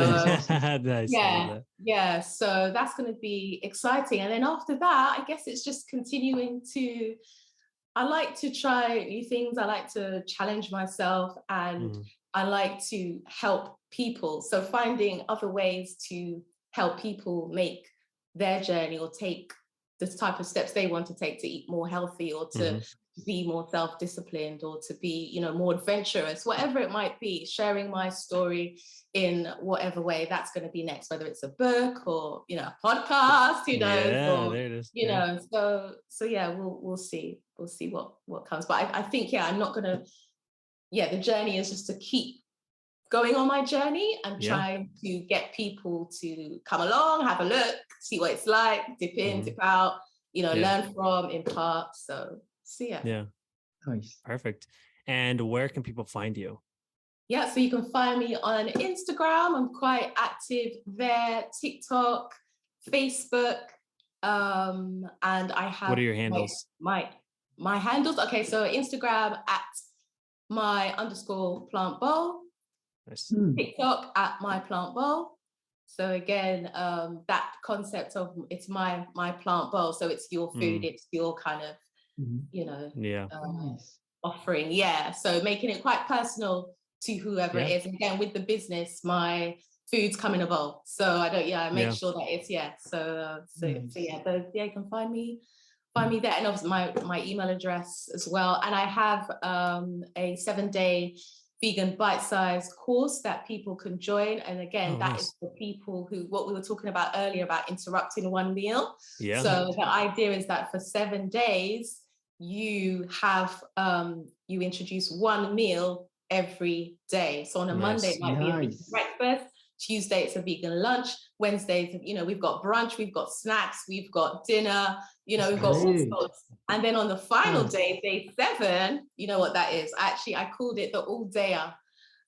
so that's going to be exciting. And then after that, I guess it's just continuing to, I like to try new things. I like to challenge myself, and I like to help people. So finding other ways to help people make their journey or take the type of steps they want to take to eat more healthy, or to be more self-disciplined, or to be, more adventurous, whatever it might be, sharing my story in whatever way that's going to be next, whether it's a book or, a podcast, who knows, there it is. We'll see what comes. But I think, I'm not going to, the journey is just to keep going on my journey and trying to get people to come along, have a look, see what it's like, dip in, dip out, learn from, impart. So Nice. Perfect. And where can people find you? Yeah, so you can find me on Instagram. I'm quite active there, TikTok, Facebook, and I have. What are your handles? My handles. Okay, so Instagram at my_plant bowl. Nice. TikTok at my plant bowl. So again, that concept of it's my plant bowl. So it's your food, it's your kind of, offering. Yeah. So making it quite personal to whoever it is. And again, with the business, my food's come in a bowl. So I make sure that it's, you can find me there. And obviously my email address as well. And I have a 7-day vegan bite-sized course that people can join. And again, that is for people who, what we were talking about earlier about interrupting one meal. Yeah. So the idea is that for 7 days, you have, you introduce one meal every day. So on a Monday, it might be a vegan breakfast. Tuesday, it's a vegan lunch. Wednesdays, we've got brunch, we've got snacks, we've got dinner, we've got all sorts. And then on the final day, day 7, you know what that is? Actually, I called it the all-dayer.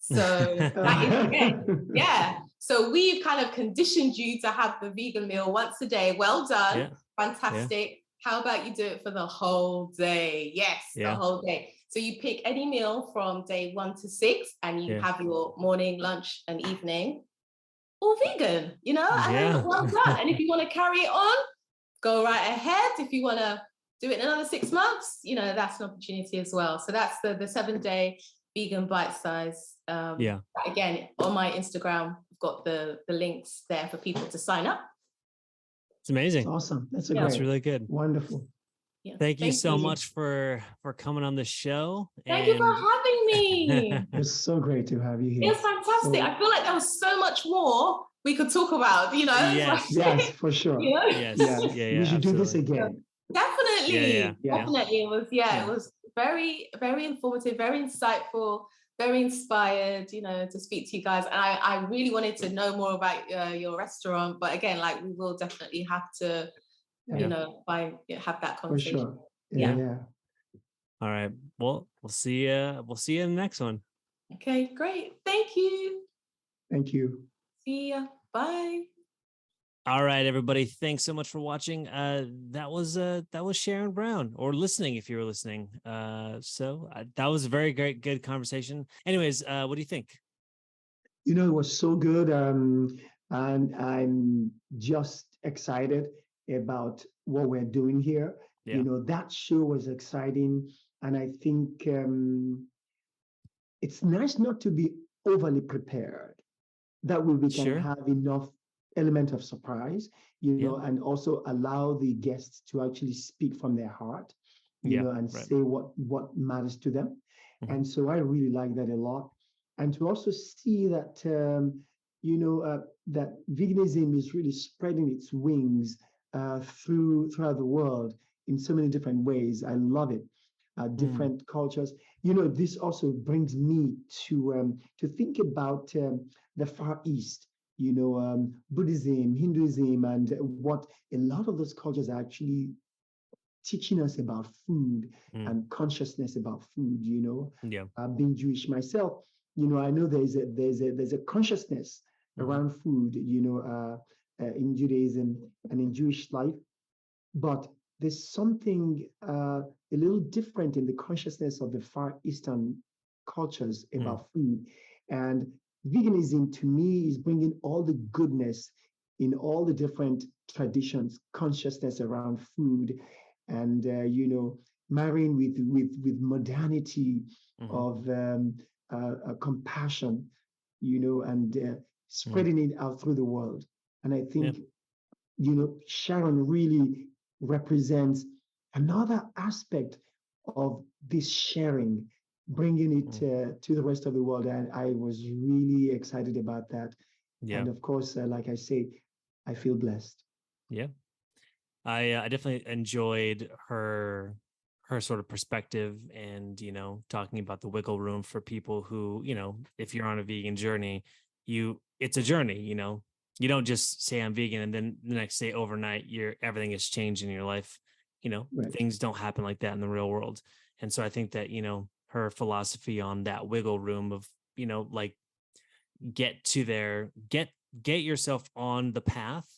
So that is, So we've kind of conditioned you to have the vegan meal once a day. Well done. Fantastic. Yeah. How about you do it for the whole day? Yes, the whole day. So you pick any meal from day 1 to 6, and you have your morning, lunch, and evening all vegan, and then well done. And if you want to carry it on, go right ahead. If you want to do it in another 6 months, that's an opportunity as well. So that's the 7-day vegan bite size. Again, on my Instagram, I've got the links there for people to sign up. It's amazing. That's awesome. That's really good. Wonderful. Yeah. Thank you so much for coming on the show. Thank you for having me. It's so great to have you here. It's fantastic. I feel like there was so much more we could talk about, Yes, for sure. Yes. We should do this again. Definitely. Definitely. It was very, very informative, very insightful, very inspired, to speak to you guys. And I really wanted to know more about your restaurant. But again, we will definitely have to, have that conversation. For sure. Yeah. All right. Well, we'll see you. We'll see you in the next one. Okay, great. Thank you. Thank you. See ya. Bye. All right, everybody. Thanks so much for watching. That was Sharon Brown, or listening if you were listening. That was a very good conversation. Anyways, what do you think? It was so good. And I'm just excited about what we're doing here. Yeah. That show was exciting. And I think it's nice not to be overly prepared. That way we can have enough element of surprise, and also allow the guests to actually speak from their heart, and say what matters to them. Mm-hmm. And so I really like that a lot. And to also see that, that veganism is really spreading its wings throughout the world in so many different ways. I love it. Different cultures. This also brings me to think about the Far East, Buddhism, Hinduism, and what a lot of those cultures are actually teaching us about food and consciousness about food. Being Jewish myself, I know there's a consciousness around food, in Judaism and in Jewish life, but there's something a little different in the consciousness of the Far Eastern cultures about food. And veganism, to me, is bringing all the goodness in all the different traditions, consciousness around food, and marrying with modernity of compassion, and spreading it out through the world. And I think, Sharon really represents another aspect of this sharing, bringing it to the rest of the world. And I was really excited about that. Yeah. And of course, like I say, I feel blessed. Yeah. I definitely enjoyed her sort of perspective and, talking about the wiggle room for people who, if you're on a vegan journey, it's a journey, you don't just say I'm vegan and then the next day overnight everything has changed in your life. Right. Things don't happen like that in the real world. And so I think that, her philosophy on that wiggle room of, like get yourself on the path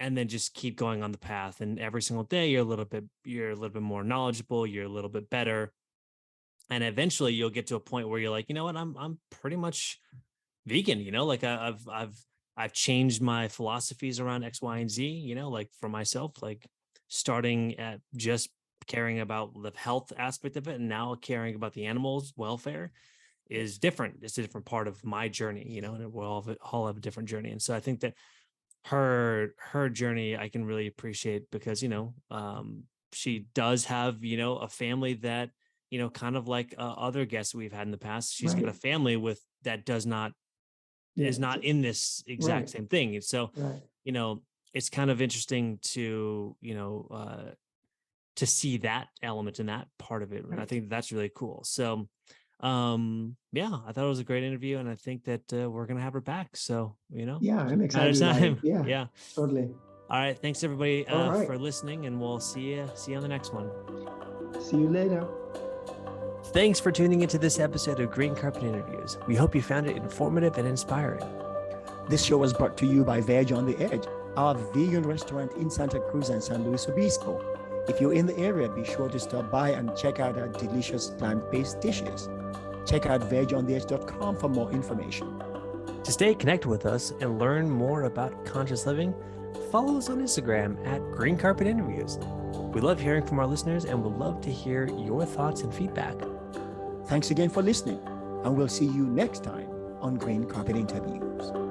and then just keep going on the path. And every single day you're a little bit more knowledgeable, you're a little bit better. And eventually you'll get to a point where you're like, you know what, I'm pretty much vegan, like I've changed my philosophies around X, Y, and Z, like for myself, like starting at just caring about the health aspect of it and now caring about the animals' welfare is different. It's a different part of my journey, and we'll all have a different journey. And so I think that her journey I can really appreciate because, she does have, a family that, kind of like other guests we've had in the past. She's got a family that does not is not in this exact same thing. And so, it's kind of interesting to, to see that element in that part of it. And I think that's really cool. So, I thought it was a great interview and I think that we're going to have her back. So, I'm excited. Yeah, totally. All right. Thanks everybody for listening and we'll see you on the next one. See you later. Thanks for tuning into this episode of Green Carpet Interviews. We hope you found it informative and inspiring. This show was brought to you by Veg on the Edge, our vegan restaurant in Santa Cruz and San Luis Obispo. If you're in the area, be sure to stop by and check out our delicious plant-based dishes. Check out vegontheedge.com for more information. To stay connected with us and learn more about conscious living, follow us on Instagram at Green Carpet Interviews. We love hearing from our listeners and would love to hear your thoughts and feedback. Thanks again for listening, and we'll see you next time on Green Carpet Interviews.